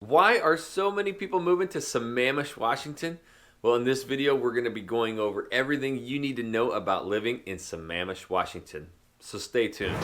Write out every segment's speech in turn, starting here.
Why are so many people moving to Sammamish, Washington? Well, in this video, we're going to be going over everything you need to know about living in Sammamish, Washington. So stay tuned.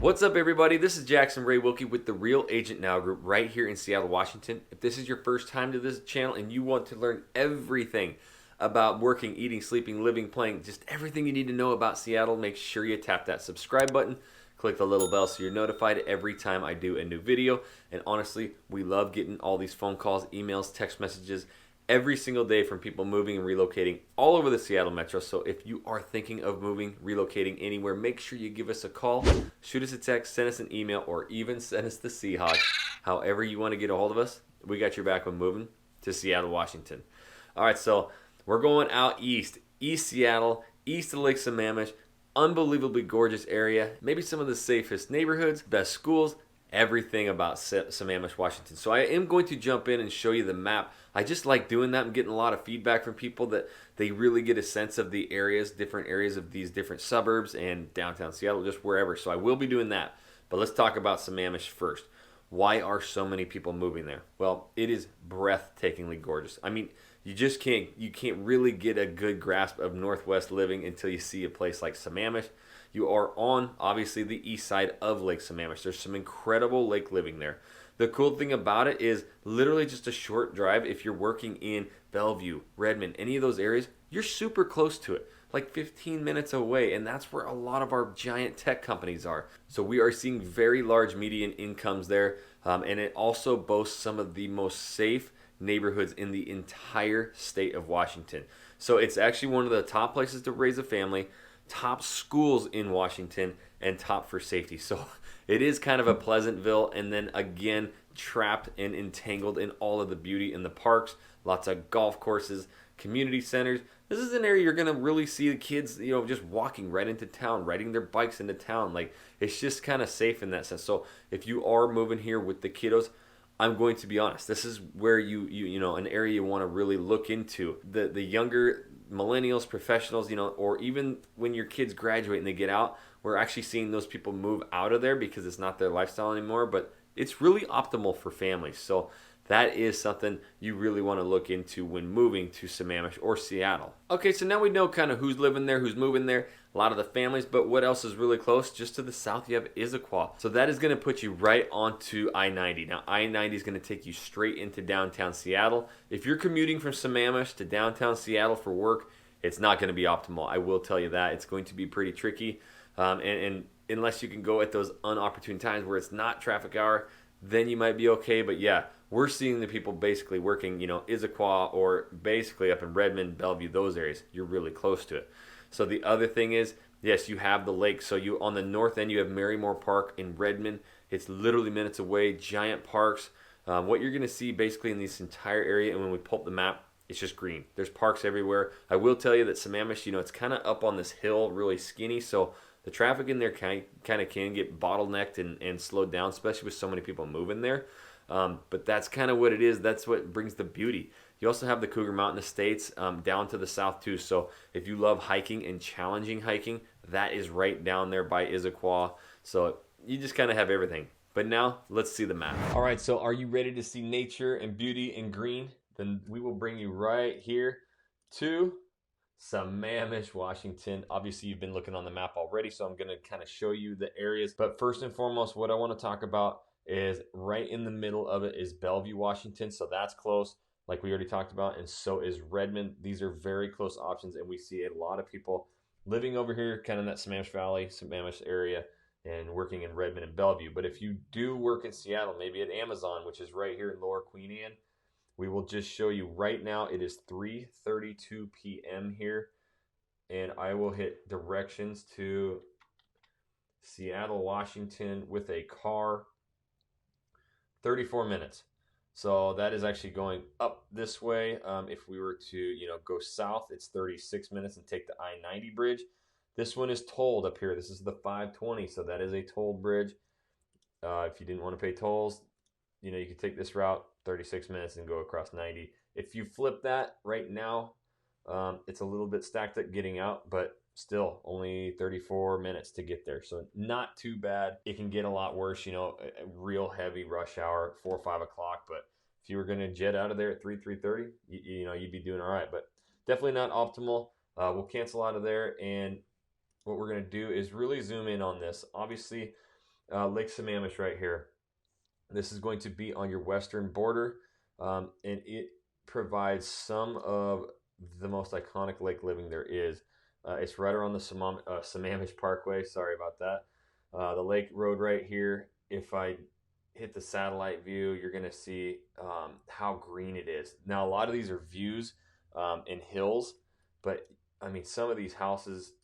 What's up, everybody? This is Jackson Ray Wilkie with the Real Agent Now Group right here in Seattle, Washington. If this is your first time to this channel and you want to learn everything about working, eating, sleeping, living, playing, just everything you need to know about Seattle, make sure you tap that subscribe button, click the little bell so you're notified every time I do a new video. And honestly, we love getting all these phone calls, emails, text messages every single day from people moving and relocating all over the Seattle metro. So if you are thinking of moving, relocating anywhere, make sure you give us a call, shoot us a text, send us an email, or even send us the Seahawks. However you want to get a hold of us, we got your back when moving to Seattle, Washington. All right, so we're going out east, East Seattle, east of Lake Sammamish. Unbelievably gorgeous area, maybe some of the safest neighborhoods, best schools, everything about Sammamish, Washington. So I am going to jump in and show you the map. I just like doing that. I'm getting a lot of feedback from people that they really get a sense of the areas, different areas of these different suburbs and downtown Seattle, just wherever. So I will be doing that. But let's talk about Sammamish first. Why are so many people moving there? Well, it is breathtakingly gorgeous. I mean, you can't really get a good grasp of Northwest living until you see a place like Sammamish. You are on, obviously, the east side of Lake Sammamish. There's some incredible lake living there. The cool thing about it is literally just a short drive. If you're working in Bellevue, Redmond, any of those areas, you're super close to it, like 15 minutes away, and that's where a lot of our giant tech companies are. So we are seeing very large median incomes there, and it also boasts some of the most safe neighborhoods in the entire state of Washington. So it's actually one of the top places to raise a family, top schools in Washington, and top for safety. So it is kind of a Pleasantville, and then again trapped and entangled in all of the beauty in the parks, lots of golf courses, community centers. This is an area you're gonna really see the kids, just walking right into town, riding their bikes into town. Like, it's just kind of safe in that sense. So if you are moving here with the kiddos, I'm going to be honest, this is where an area you want to really look into. The younger millennials, professionals, or even when your kids graduate and they get out, we're actually seeing those people move out of there because it's not their lifestyle anymore, but it's really optimal for families. So that is something you really want to look into when moving to Sammamish or Seattle. Okay, so now we know kind of who's living there, who's moving there, a lot of the families, but what else is really close? Just to the south, you have Issaquah. So that is going to put you right onto I-90. Now, I-90 is going to take you straight into downtown Seattle. If you're commuting from Sammamish to downtown Seattle for work, it's not going to be optimal. I will tell you that. It's going to be pretty tricky. And unless you can go at those unopportune times where it's not traffic hour, then you might be okay. But yeah, we're seeing the people basically working, Issaquah or basically up in Redmond, Bellevue, those areas. You're really close to it. So the other thing is, yes, you have the lake. So you on the north end, you have Marymore Park in Redmond. It's literally minutes away, giant parks. What you're going to see basically in this entire area, and when we pull up the map, it's just green. There's parks everywhere. I will tell you that Sammamish, it's kind of up on this hill, really skinny. So the traffic in there kind of can get bottlenecked and slowed down, especially with so many people moving there. But that's kind of what it is. That's what brings the beauty. You also have the Cougar Mountain Estates down to the south too. So if you love hiking and challenging hiking, that is right down there by Issaquah. So you just kind of have everything. But now let's see the map. All right, so are you ready to see nature and beauty and green? Then we will bring you right here to Sammamish, Washington. Obviously, you've been looking on the map already, so I'm going to kind of show you the areas. But first and foremost, what I want to talk about is right in the middle of it is Bellevue, Washington. So that's close, like we already talked about, and so is Redmond. These are very close options, and we see a lot of people living over here, kind of in that Sammamish Valley, Sammamish area, and working in Redmond and Bellevue. But if you do work in Seattle, maybe at Amazon, which is right here in Lower Queen Anne, we will just show you right now. It is 3:32 p.m. here, and I will hit directions to Seattle, Washington with a car. 34 minutes. So that is actually going up this way. If we were to, go south, it's 36 minutes and take the I-90 bridge. This one is tolled up here. This is the 520, so that is a tolled bridge. If you didn't want to pay tolls, you know, you could take this route 36 minutes and go across 90. If you flip that right now, it's a little bit stacked up getting out, but still only 34 minutes to get there. So not too bad. It can get a lot worse, you know, a real heavy rush hour, 4 or 5 o'clock. But if you were going to jet out of there at 3:30, you know, you'd be doing all right. But definitely not optimal. We'll cancel out of there. And what we're going to do is really zoom in on this. Obviously, Lake Sammamish right here. This is going to be on your western border, and it provides some of the most iconic lake living there is. It's right around the Sammamish Parkway. Sorry about that. The lake road right here. If I hit the satellite view, you're going to see how green it is. Now, a lot of these are views and hills, but I mean, some of these houses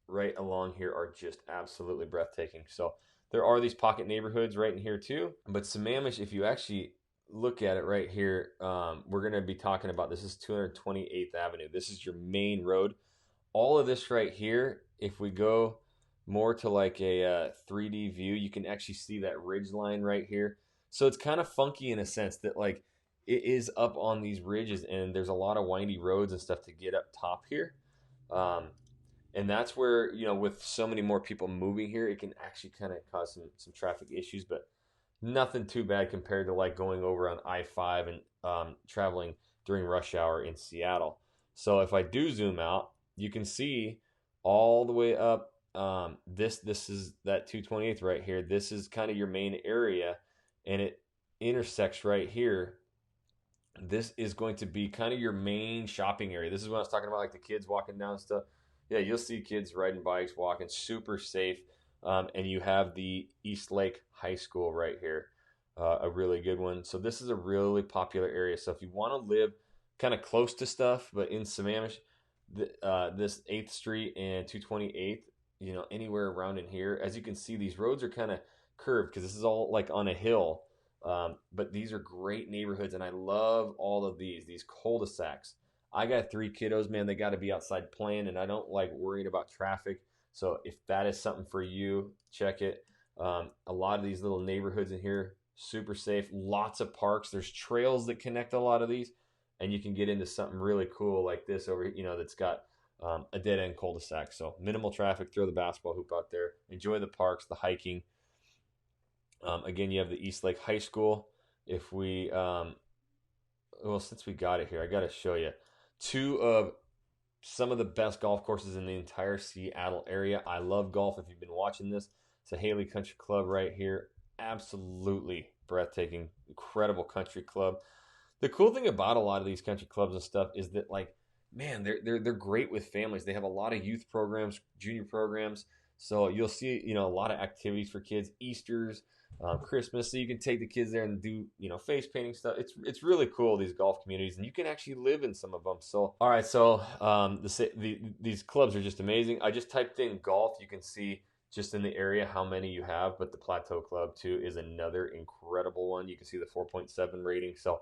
right along here are just absolutely breathtaking. So there are these pocket neighborhoods right in here too. But Sammamish, if you actually look at it right here, we're going to be talking about, this is 228th Avenue. This is your main road. All of this right here, if we go more to like a 3D view, you can actually see that ridge line right here. So it's kind of funky in a sense that like it is up on these ridges and there's a lot of windy roads and stuff to get up top here. And that's where, you know, with so many more people moving here, it can actually kind of cause some traffic issues, but nothing too bad compared to like going over on I-5 and traveling during rush hour in Seattle. So if I do zoom out, you can see all the way up. This is that 228th right here. This is kind of your main area, and it intersects right here. This is going to be kind of your main shopping area. This is what I was talking about, like the kids walking down stuff. Yeah, you'll see kids riding bikes, walking, super safe. And you have the East Lake High School right here, a really good one. So this is a really popular area. So if you want to live kind of close to stuff, but in Sammamish, this 8th Street and 228th, you know, anywhere around in here, as you can see, these roads are kind of curved because this is all like on a hill. But these are great neighborhoods, and I love all of these cul-de-sacs. I got 3 kiddos, man. They got to be outside playing, and I don't like worrying about traffic. So if that is something for you, check it. A lot of these little neighborhoods in here, super safe. Lots of parks. There's trails that connect a lot of these, and you can get into something really cool like this over, you know, that's got a dead end cul-de-sac. So minimal traffic. Throw the basketball hoop out there. Enjoy the parks, the hiking. Again, you have the East Lake High School. If we, well, since we got it here, I got to show you 2 of some of the best golf courses in the entire Seattle area. I love golf. If you've been watching this, it's a Hayley Country Club right here. Absolutely breathtaking, incredible country club. The cool thing about a lot of these country clubs and stuff is that, like, man, they're great with families. They have a lot of youth programs, junior programs. So you'll see, you know, a lot of activities for kids, Easter's, Christmas. So you can take the kids there and do, you know, face painting stuff. It's really cool, these golf communities, and you can actually live in some of them. So all right, so these clubs are just amazing. I just typed in golf. You can see just in the area how many you have, but the Plateau Club too is another incredible one. You can see the 4.7 rating. So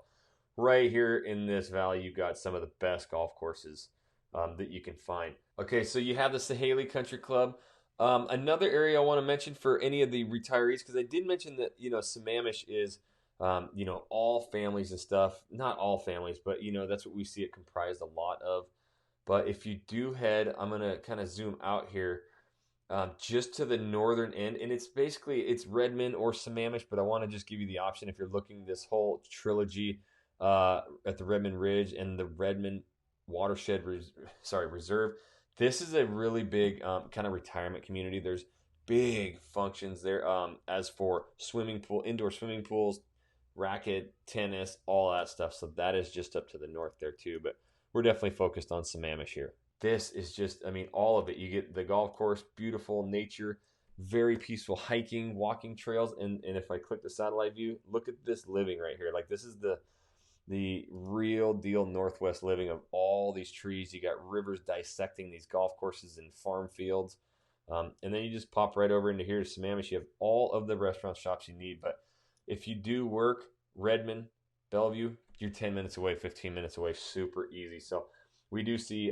right here in this valley, you've got some of the best golf courses that you can find. Okay, so you have the Sahaley Country Club. Another area I want to mention for any of the retirees, because I did mention that, you know, Sammamish is, you know, all families and stuff. Not all families, but, you know, that's what we see it comprised a lot of. But if you do head, I'm going to kind of zoom out here just to the northern end. And it's basically, it's Redmond or Sammamish, but I want to just give you the option if you're looking this whole trilogy at the Redmond Ridge and the Redmond Watershed Reserve. This is a really big kind of retirement community. There's big functions there. As for swimming pool, indoor swimming pools, racket, tennis, all that stuff. So that is just up to the north there too. But we're definitely focused on Sammamish here. This is just, I mean, all of it. You get the golf course, beautiful nature, very peaceful hiking, walking trails. And if I click the satellite view, look at this living right here. Like, this is the real deal Northwest living of all these trees. You got rivers dissecting these golf courses and farm fields. And then you just pop right over into here to Sammamish. You have all of the restaurant shops you need. But if you do work Redmond, Bellevue, you're 10 minutes away, 15 minutes away, super easy. So we do see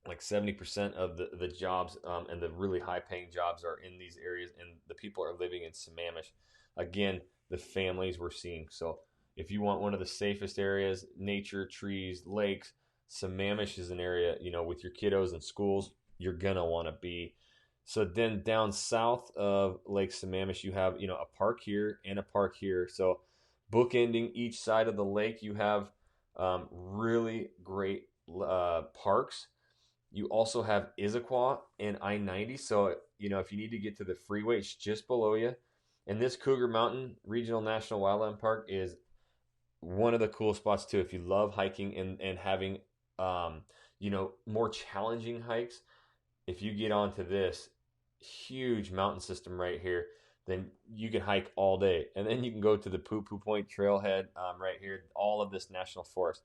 like 70% of the jobs and the really high paying jobs are in these areas, and the people are living in Sammamish. Again, the families we're seeing. So if you want one of the safest areas, nature, trees, lakes, Sammamish is an area, with your kiddos and schools, you're gonna want to be. So then down south of Lake Sammamish, you have, a park here and a park here. So bookending each side of the lake, you have really great parks. You also have Issaquah and I-90. So, if you need to get to the freeway, it's just below you. And this Cougar Mountain Regional National Wildland Park is one of the cool spots too. If you love hiking and having, more challenging hikes, if you get onto this huge mountain system right here, then you can hike all day. And then you can go to the Poo Poo Point Trailhead right here, all of this national forest.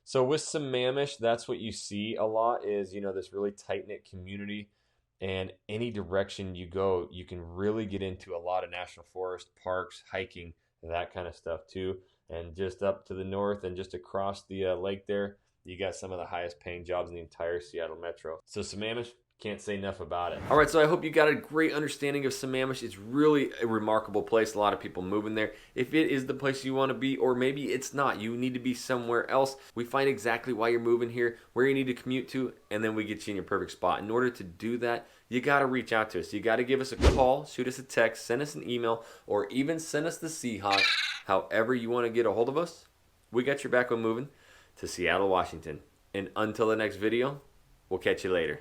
So with Sammamish, that's what you see a lot is, this really tight-knit community. And any direction you go, you can really get into a lot of national forest, parks, hiking, that kind of stuff too. And just up to the north and just across the lake there, you got some of the highest paying jobs in the entire Seattle metro. So Sammamish, can't say enough about it. All right, so I hope you got a great understanding of Sammamish. It's really a remarkable place. A lot of people moving there. If it is the place you want to be, or maybe it's not, you need to be somewhere else, we find exactly why you're moving here, where you need to commute to, and then we get you in your perfect spot. In order to do that, you got to reach out to us. You got to give us a call, shoot us a text, send us an email, or even send us the Seahawks. However you want to get a hold of us, we got your back when moving to Seattle, Washington. And until the next video, we'll catch you later.